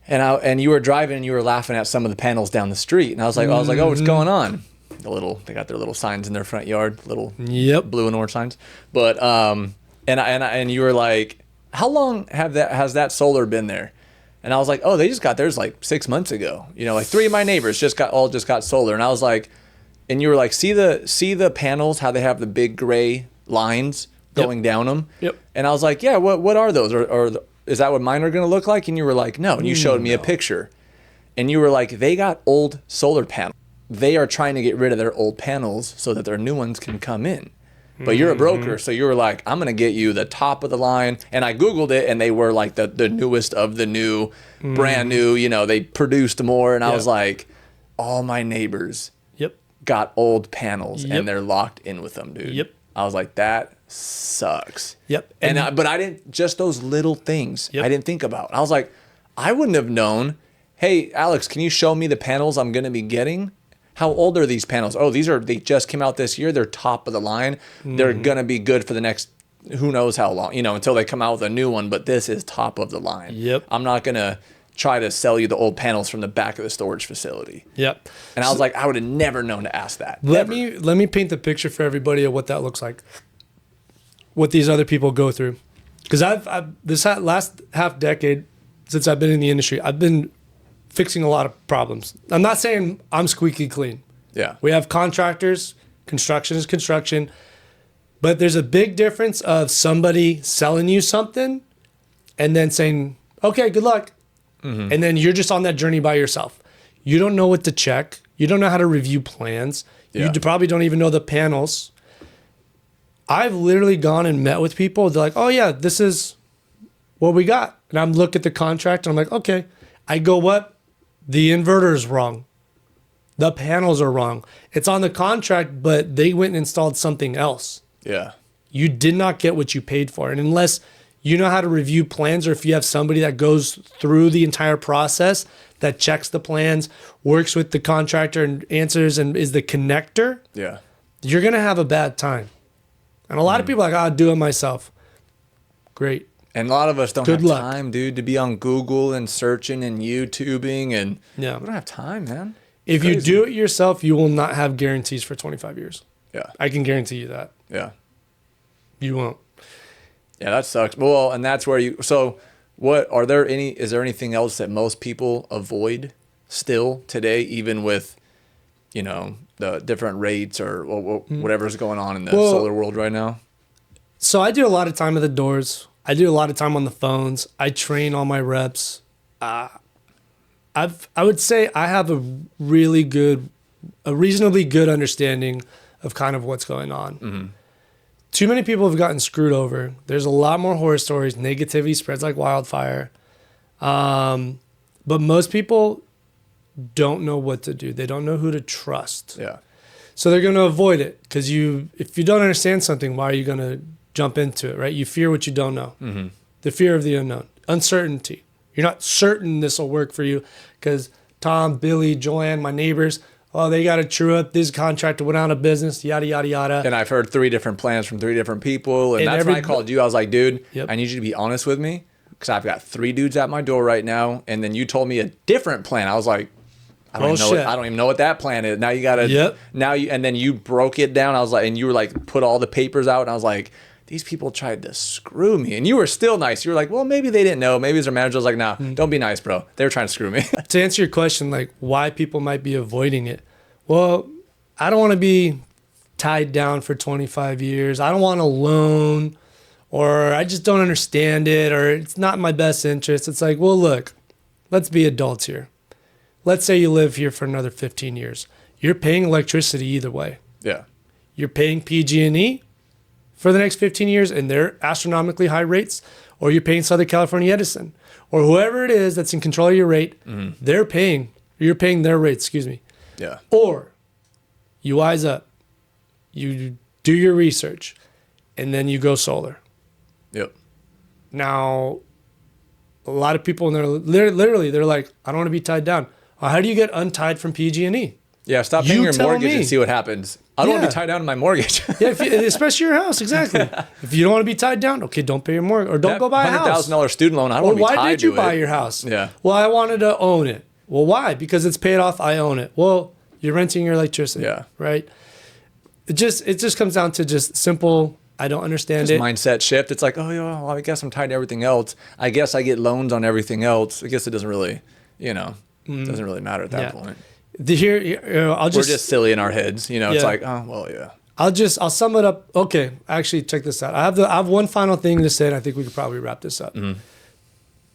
And you were driving and you were laughing at some of the panels down the street. And I was like, oh, what's going on? They got their little signs in their front yard, little blue and orange signs. But and you were like, how long has that solar been there? And I was like, oh, they just got theirs like 6 months ago. You know, like 3 of my neighbors just got solar. And I was like, and you were like, see the panels, how they have the big gray lines going down them. Yep. And I was like, yeah, what are those? Or is that what mine are going to look like? And you were like, no. And you showed me a picture. And you were like, they got old solar panels. They are trying to get rid of their old panels so that their new ones can come in. But you're a broker, so you were like, I'm going to get you the top of the line. And I Googled it, and they were like the newest of the new, brand new. You know, they produced more. And I was like, all my neighbors got old panels, and they're locked in with them, dude. Yep. I was like, that sucks. Yep. But I didn't, just those little things Yep. I didn't think about. I was like, I wouldn't have known, hey, Alex, can you show me the panels I'm going to be getting? how old are these panels? Oh, they just came out this year. They're top of the line. They're going to be good for the next who knows how long, until they come out with a new one, but this is top of the line. Yep. I'm not going to try to sell you the old panels from the back of the storage facility. Yep. And I was like, I would have never known to ask that. Let me paint the picture for everybody of what that looks like. What these other people go through. Because I've this last half decade since I've been in the industry, I've been fixing a lot of problems. I'm not saying I'm squeaky clean. Yeah. We have contractors, construction is construction, but there's a big difference of somebody selling you something and then saying, okay, good luck. Mm-hmm. And then you're just on that journey by yourself. You don't know what to check. You don't know how to review plans. Yeah. You probably don't even know the panels. I've literally gone and met with people. They're like, oh yeah, this is what we got. And I'm looking at the contract and I'm like, okay. I go, what? The inverter is wrong. The panels are wrong. It's on the contract, but they went and installed something else. Yeah. You did not get what you paid for. And unless you know how to review plans, or if you have somebody that goes through the entire process, that checks the plans, works with the contractor and answers and is the connector, yeah, you're going to have a bad time. And a lot of people are like, I'll do it myself. Great. And a lot of us don't have time, dude, to be on Google and searching and YouTubing. And we don't have time, man. If you do it yourself, you will not have guarantees for 25 years. Yeah. I can guarantee you that. Yeah. You won't. Yeah, that sucks. Well, and that's where is there anything else that most people avoid still today, even with, the different rates or whatever's going on in the solar world right now? So I do a lot of time at the doors. I do a lot of time on the phones. I train all my reps. I would say I have a reasonably good understanding of kind of what's going on. Mm-hmm. Too many people have gotten screwed over. There's a lot more horror stories. Negativity spreads like wildfire. But most people don't know what to do. They don't know who to trust. Yeah. So they're going to avoid it because if you don't understand something, why are you going to jump into it, right? You fear what you don't know. Mm-hmm. The fear of the unknown. Uncertainty. You're not certain this will work for you because Tom, Billy, Joanne, my neighbors, they got a true up. This contractor went out of business, yada, yada, yada. And I've heard 3 different plans from 3 different people. And that's when I called you. I was like, dude, I need you to be honest with me because I've got 3 dudes at my door right now. And then you told me a different plan. I was like, I don't even know what that plan is. Now you got to, and then you broke it down. I was like, and you were like, put all the papers out. And I was like, these people tried to screw me. And you were still nice. You were like, well, maybe they didn't know. Maybe it's their manager. I was like, nah, don't be nice, bro. They were trying to screw me. To answer your question, like why people might be avoiding it. Well, I don't want to be tied down for 25 years. I don't want a loan, or I just don't understand it, or it's not in my best interest. It's like, well, look, let's be adults here. Let's say you live here for another 15 years. You're paying electricity either way. Yeah. You're paying PG&E for the next 15 years, and they're astronomically high rates, or you're paying Southern California Edison, or whoever it is that's in control of your rate, you're paying their rates, Yeah. Or you wise up, you do your research, and then you go solar. Yep. Now, a lot of people, they're literally, they're like, I don't want to be tied down. Well, how do you get untied from PG&E? Yeah, stop paying your mortgage and see what happens. I don't want to be tied down to my mortgage. Yeah, especially your house, exactly. If you don't want to be tied down, okay, don't pay your mortgage, or don't go buy a house. $100,000 student loan, I don't want to be tied to it. Why did you buy your house? Yeah. Well, I wanted to own it. Well, why? Because it's paid off, I own it. Well, you're renting your electricity, right? It just comes down to just simple, I don't understand it. Mindset shift. It's like, oh, yeah, well, I guess I'm tied to everything else. I guess I get loans on everything else. I guess it doesn't really, doesn't really matter at that point. We're just silly in our heads. It's like, oh, well, yeah. I'll sum it up. Okay, actually, check this out. I have one final thing to say, and I think we could probably wrap this up. Mm-hmm.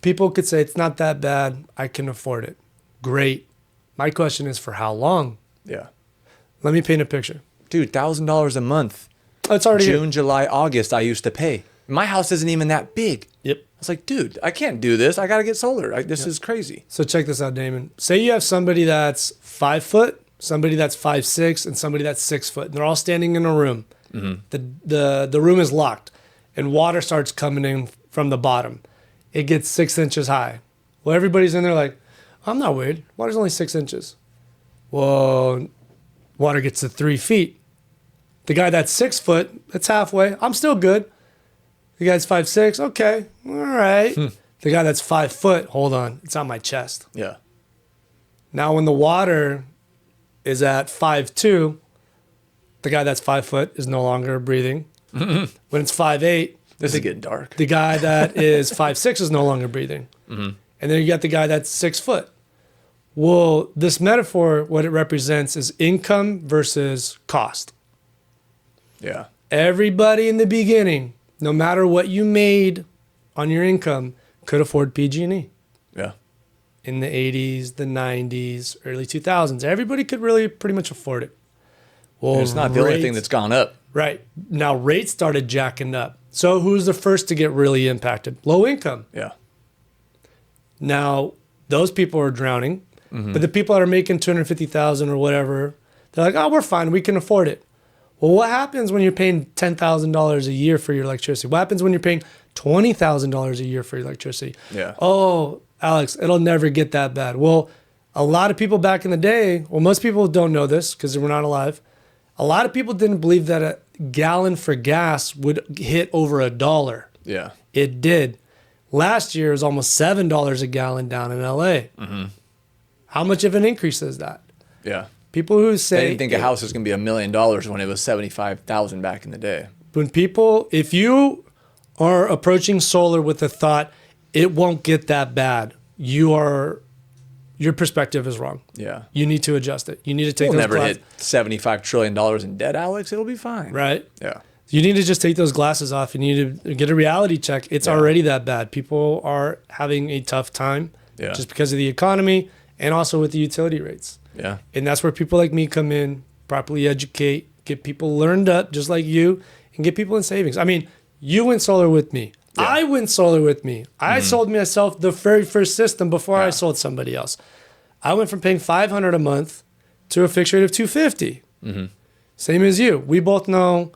People could say, it's not that bad. I can afford it. Great. My question is, for how long? Yeah. Let me paint a picture. Dude, $1,000 a month. It's already June, July, August, I used to pay. My house isn't even that big. Yep. I was like, dude, I can't do this. I got to get solar. This is crazy. So check this out, Damon. Say you have somebody that's 5 foot, somebody that's 5'6", and somebody that's 6 foot. And they're all standing in a room. Mm-hmm. The room is locked, and water starts coming in from the bottom. It gets 6 inches high. Well, everybody's in there like, I'm not worried. Water's only 6 inches. Well, Water gets to 3 feet. The guy that's 6 foot, that's halfway. I'm still good. The guy's 5'6", okay, all right. The guy that's 5 foot, hold on, it's on my chest. Yeah. Now when the water is at 5'2", the guy that's 5 foot is no longer breathing. When it's 5'8", this is getting dark. The guy that is 5'6" is no longer breathing. And then you got the guy that's 6 foot. Well, this metaphor, what it represents is income versus cost. Yeah. Everybody in the beginning, no matter what you made on your income, could afford PG&E. Yeah. In the 80s, the 90s, early 2000s, everybody could really pretty much afford it. Well, and it's not the only thing that's gone up. Right. Now rates started jacking up. So who's the first to get really impacted? Low income. Yeah. Now, those people are drowning. But the people that are making $250,000 or whatever, they're like, oh, we're fine. We can afford it. Well, what happens when you're paying $10,000 a year for your electricity? What happens when you're paying $20,000 a year for your electricity? Yeah. Oh, Alex, it'll never get that bad. Well, a lot of people back in the day, well, most people don't know this because we're not alive. A lot of people didn't believe that a gallon for gas would hit over $1. Yeah. It did. Last year, it was almost $7 a gallon down in LA. How much of an increase is that? Yeah. People who say... They didn't think a house was going to be $1 million when it was $75,000 back in the day. When people... If you are approaching solar with the thought, it won't get that bad, your perspective is wrong. Yeah. You need to adjust it. You need to take We'll those never hit $75 trillion in debt, Alex. It'll be fine. Right? Yeah. You need to just take those glasses off. You need to get a reality check. It's already that bad. People are having a tough time just because of the economy and also with the utility rates. Yeah. And that's where people like me come in, properly educate, get people learned up just like you, and get people in savings. I mean, you went solar with me. Yeah. I went solar with me. I sold myself the very first system before I sold somebody else. I went from paying $500 a month to a fixed rate of $250. Same as you. We both know.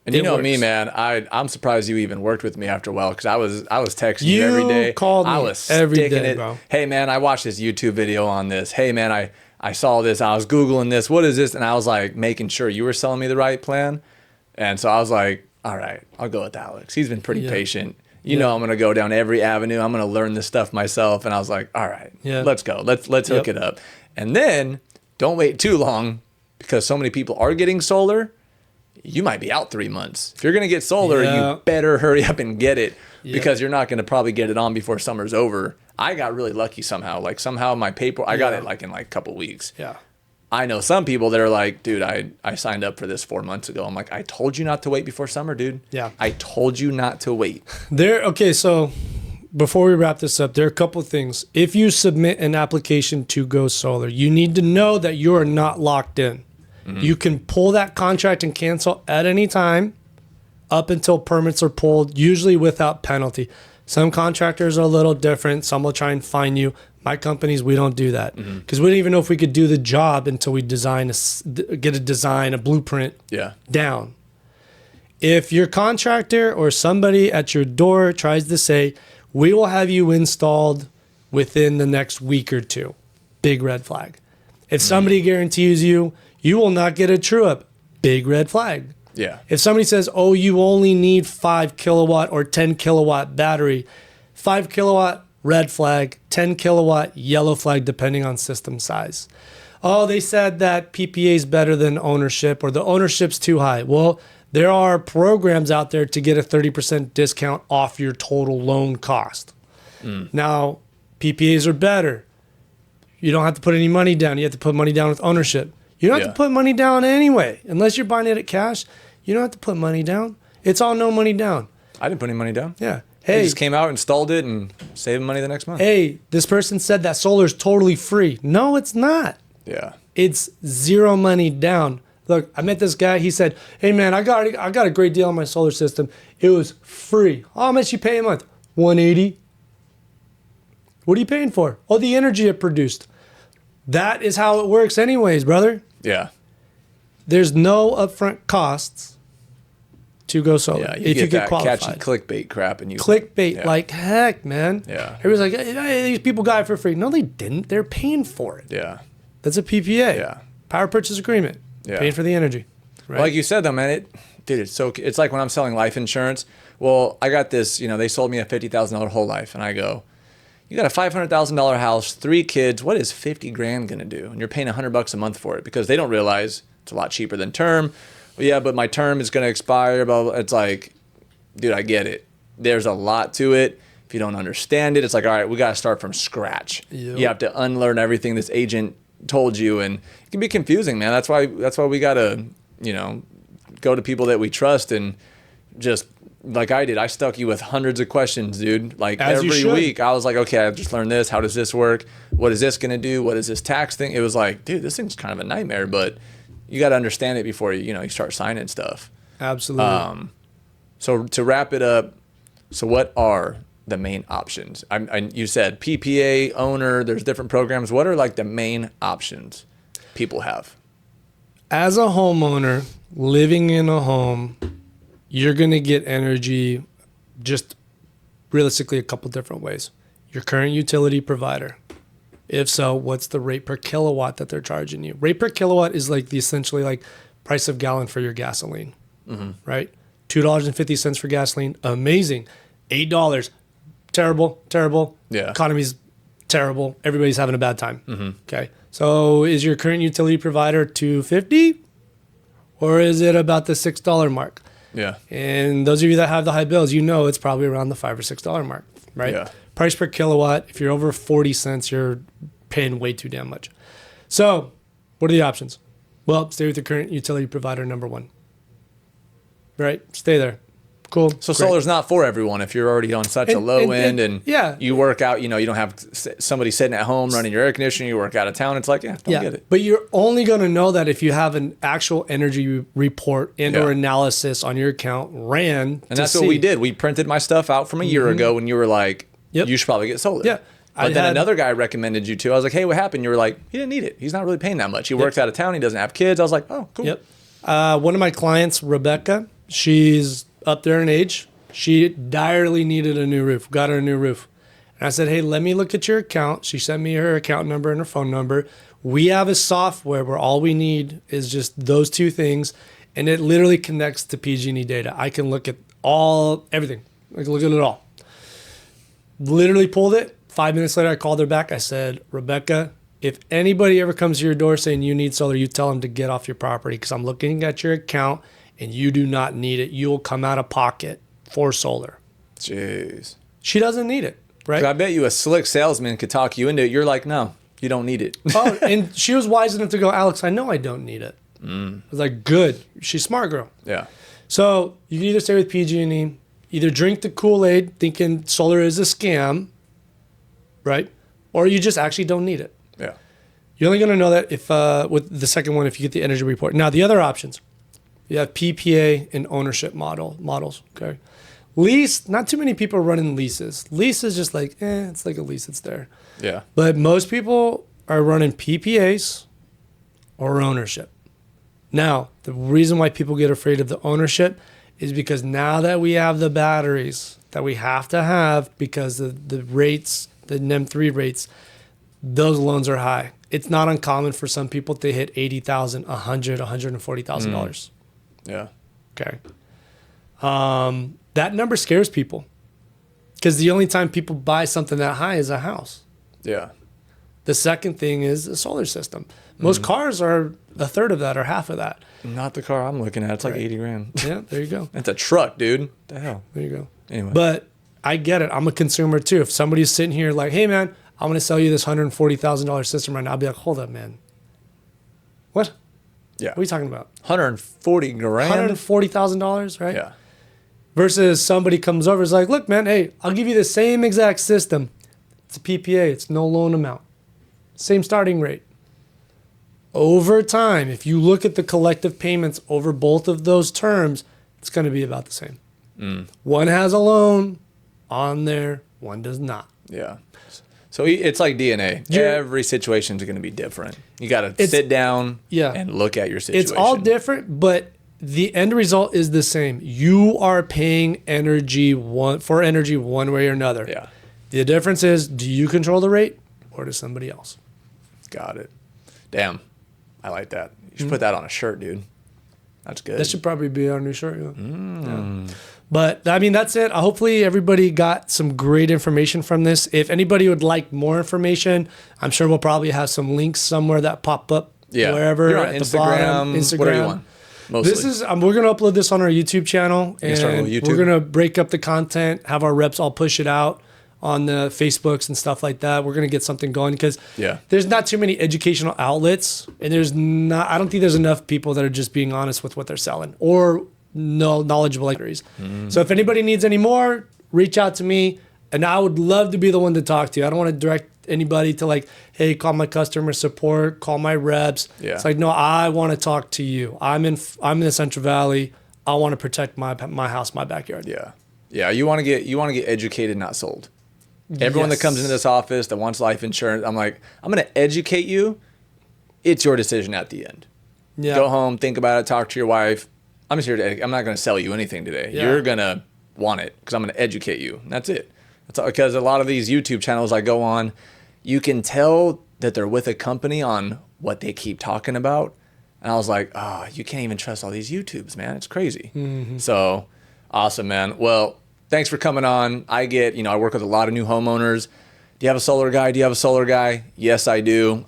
And you know me, man. I'm surprised you even worked with me after a while because I was texting you every day. You called me I was every sticking day, it. bro. Hey, man, I watched this YouTube video on this. Hey, man, I saw this. I was Googling this. What is this? And I was like making sure you were selling me the right plan. And so I was like, all right, I'll go with Alex. He's been pretty patient. You know I'm going to go down every avenue. I'm going to learn this stuff myself. And I was like, all right, let's go. Let's hook it up. And then don't wait too long because so many people are getting solar. You might be out 3 months. If you're going to get solar, you better hurry up and get it because you're not going to probably get it on before summer's over. I got really lucky somehow. Like somehow my paper, I got it like in like a couple weeks. Yeah. I know some people that are like, dude, I signed up for this 4 months ago. I'm like, I told you not to wait before summer, dude. Yeah. I told you not to wait. Okay, so before we wrap this up, there are a couple of things. If you submit an application to go solar, you need to know that you are not locked in. You can pull that contract and cancel at any time up until permits are pulled, usually without penalty. Some contractors are a little different. Some will try and fine you. My companies, we don't do that because we don't even know if we could do the job until we get a blueprint down. If your contractor or somebody at your door tries to say, we will have you installed within the next week or two, big red flag. If somebody guarantees you will not get a true up, big red flag. Yeah. If somebody says, oh, you only need 5 kilowatt or 10 kilowatt battery, 5 kilowatt, red flag, 10 kilowatt, yellow flag, depending on system size. Oh, they said that PPA is better than ownership or the ownership's too high. Well, there are programs out there to get a 30% discount off your total loan cost. Now, PPAs are better. You don't have to put any money down. You have to put money down with ownership. You don't have to put money down anyway. Unless you're buying it at cash, you don't have to put money down. It's all no money down. I didn't put any money down. Yeah. Hey, just came out, installed it, and saved money the next month. Hey, this person said that solar is totally free. No, it's not. Yeah. It's zero money down. Look, I met this guy. He said, hey, man, I got a great deal on my solar system. It was free. How much you pay a month? $180. What are you paying for? Oh, the energy it produced. That is how it works anyways, brother. Yeah. There's no upfront costs to go solar. Yeah, if you get that qualified. catchy clickbait crap and you clickbait like heck, man. Yeah. Everybody's like, hey, these people got it for free. No, they didn't. They're paying for it. Yeah. That's a PPA. Yeah. Power purchase agreement. Yeah. Paying for the energy. Right? Like you said, though, man, it's like when I'm selling life insurance. Well, I got this, they sold me a $50,000 whole life, and I go, you got a $500,000 house, 3 kids. What is 50 grand gonna do? And you're paying $100 a month for it, because they don't realize it's a lot cheaper than term. Well, yeah, but my term is gonna expire. Blah, blah. It's like, dude, I get it. There's a lot to it. If you don't understand it, it's like, all right, we gotta start from scratch. Yep. You have to unlearn everything this agent told you, and it can be confusing, man. That's why we gotta, go to people that we trust, and just like I did, I stuck you with hundreds of questions, dude. Like As you every should. week, I was like, okay, I've just learned this. How does this work? What is this gonna do? What is this tax thing? It was like, dude, this thing's kind of a nightmare, but you got to understand it before you start signing stuff. Absolutely. So to wrap it up, so what are the main options? You said PPA, owner. There's different programs. What are like the main options people have? As a homeowner living in a home, you're going to get energy just realistically a couple different ways. Your current utility provider. If so, what's the rate per kilowatt that they're charging you? Rate per kilowatt is like the essentially like price of gallon for your gasoline, right? $2.50 for gasoline, amazing. $8, terrible. Yeah. Economy's terrible. Everybody's having a bad time. Okay. So is your current utility provider $2.50, or is it about the $6 mark? Yeah. And those of you that have the high bills, it's probably around the $5 or $6 mark, right? Yeah. Price per kilowatt, if you're over 40 cents, you're paying way too damn much. So what are the options? Well, stay with your current utility provider, number one. Right? Stay there. Cool. So Great. solar's not for everyone. If you're already on such a low end and yeah. you work out, you don't have somebody sitting at home running your air conditioning, you work out of town, it's like, don't get it. But you're only going to know that if you have an actual energy report and or analysis on your account ran. And that's what we did. We printed my stuff out from a year ago when you were like, you should probably get solar. Yeah. But then another guy recommended you to. I was like, hey, what happened? You were like, he didn't need it. He's not really paying that much. He works out of town. He doesn't have kids. I was like, oh, cool. Yep. One of my clients, Rebecca, she's up there in age. She direly needed a new roof, got her a new roof. And I said, hey, let me look at your account. She sent me her account number and her phone number. We have a software where all we need is just those two things. And it literally connects to PG&E data. I can look at everything. I can look at it all. Literally pulled it. 5 minutes later, I called her back. I said, Rebecca, if anybody ever comes to your door saying you need solar, you tell them to get off your property, because I'm looking at your account and you do not need it. You will come out of pocket for solar. Jeez. She doesn't need it, right? I bet you a slick salesman could talk you into it. You're like, no, you don't need it. Oh, and she was wise enough to go, Alex, I know I don't need it. I was like, good. She's a smart girl. Yeah. So you can either stay with PG&E, either drink the Kool-Aid thinking solar is a scam, right? Or you just actually don't need it. Yeah. You're only going to know that if with the second one, if you get the energy report. Now, the other options, you have PPA and ownership models, okay? Lease, not too many people are running leases. Lease is just like, it's like a lease, it's there. Yeah. But most people are running PPAs or ownership. Now, the reason why people get afraid of the ownership is because now that we have the batteries that we have to have because of the rates, the NEM3 rates, those loans are high. It's not uncommon for some people to hit $80,000, $100,000, $140,000. Yeah. Okay. That number scares people because the only time people buy something that high is a house. Yeah. The second thing is a solar system. Most cars are a third of that or half of that. Not the car I'm looking at. It's like 80 grand. Yeah, there you go. It's a truck, dude. What the hell? There you go. Anyway. But I get it. I'm a consumer too. If somebody's sitting here like, hey man, I'm going to sell you this $140,000 system right now, I'll be like, hold up, man. What? Yeah. What are you talking about? 140 grand? $140,000, right? Yeah. Versus somebody comes over and is like, look, man, hey, I'll give you the same exact system. It's a PPA. It's no loan amount. Same starting rate. Over time, if you look at the collective payments over both of those terms, it's going to be about the same. One has a loan on there, one does not. Yeah. So it's like DNA. Every situation is going to be different. You got to sit down and look at your situation. It's all different, but the end result is the same. You are paying energy one way or another. Yeah. The difference is, do you control the rate or does somebody else? Got it. Damn. I like that. You should put that on a shirt, dude. That's good. That should probably be our new shirt. Yeah. But I mean, that's it. Hopefully everybody got some great information from this. If anybody would like more information, I'm sure we'll probably have some links somewhere that pop up wherever. You're on at Instagram, the bottom. Instagram. Whatever you want. Mostly. This is we're gonna upload this on our YouTube channel, and we're gonna break up the content, have our reps all push it out on the Facebooks and stuff like that. We're gonna get something going because there's not too many educational outlets, and I don't think there's enough people that are just being honest with what they're selling or knowledgeable libraries. So if anybody needs any more, reach out to me, and I would love to be the one to talk to you. I don't want to direct anybody to like, hey, call my customer support, call my reps. It's like, no, I want to talk to you. I'm in the Central Valley. I want to protect my house, my backyard. You want to get educated, not sold. Everyone that comes into this office that wants life insurance, I'm like, I'm going to educate you. It's your decision at the end. Go home, think about it, talk to your wife. I'm just here I'm not going to sell you anything today. You're going to want it because I'm going to educate you. And that's it. That's all, because a lot of these YouTube channels I go on, you can tell that they're with a company on what they keep talking about. And I was like, you can't even trust all these YouTubes, man. It's crazy. So awesome, man. Well, thanks for coming on. I work with a lot of new homeowners. Do you have a solar guy? Do you have a solar guy? Yes, I do.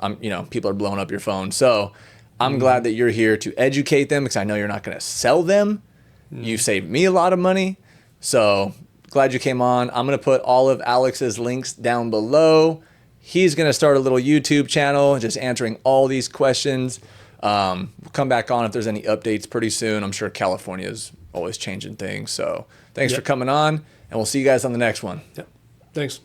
People are blowing up your phone. So I'm glad that you're here to educate them because I know you're not going to sell them. You saved me a lot of money. So glad you came on. I'm going to put all of Alex's links down below. He's going to start a little YouTube channel just answering all these questions. We'll come back on if there's any updates pretty soon. I'm sure California is always changing things. So thanks for coming on, and we'll see you guys on the next one. Thanks.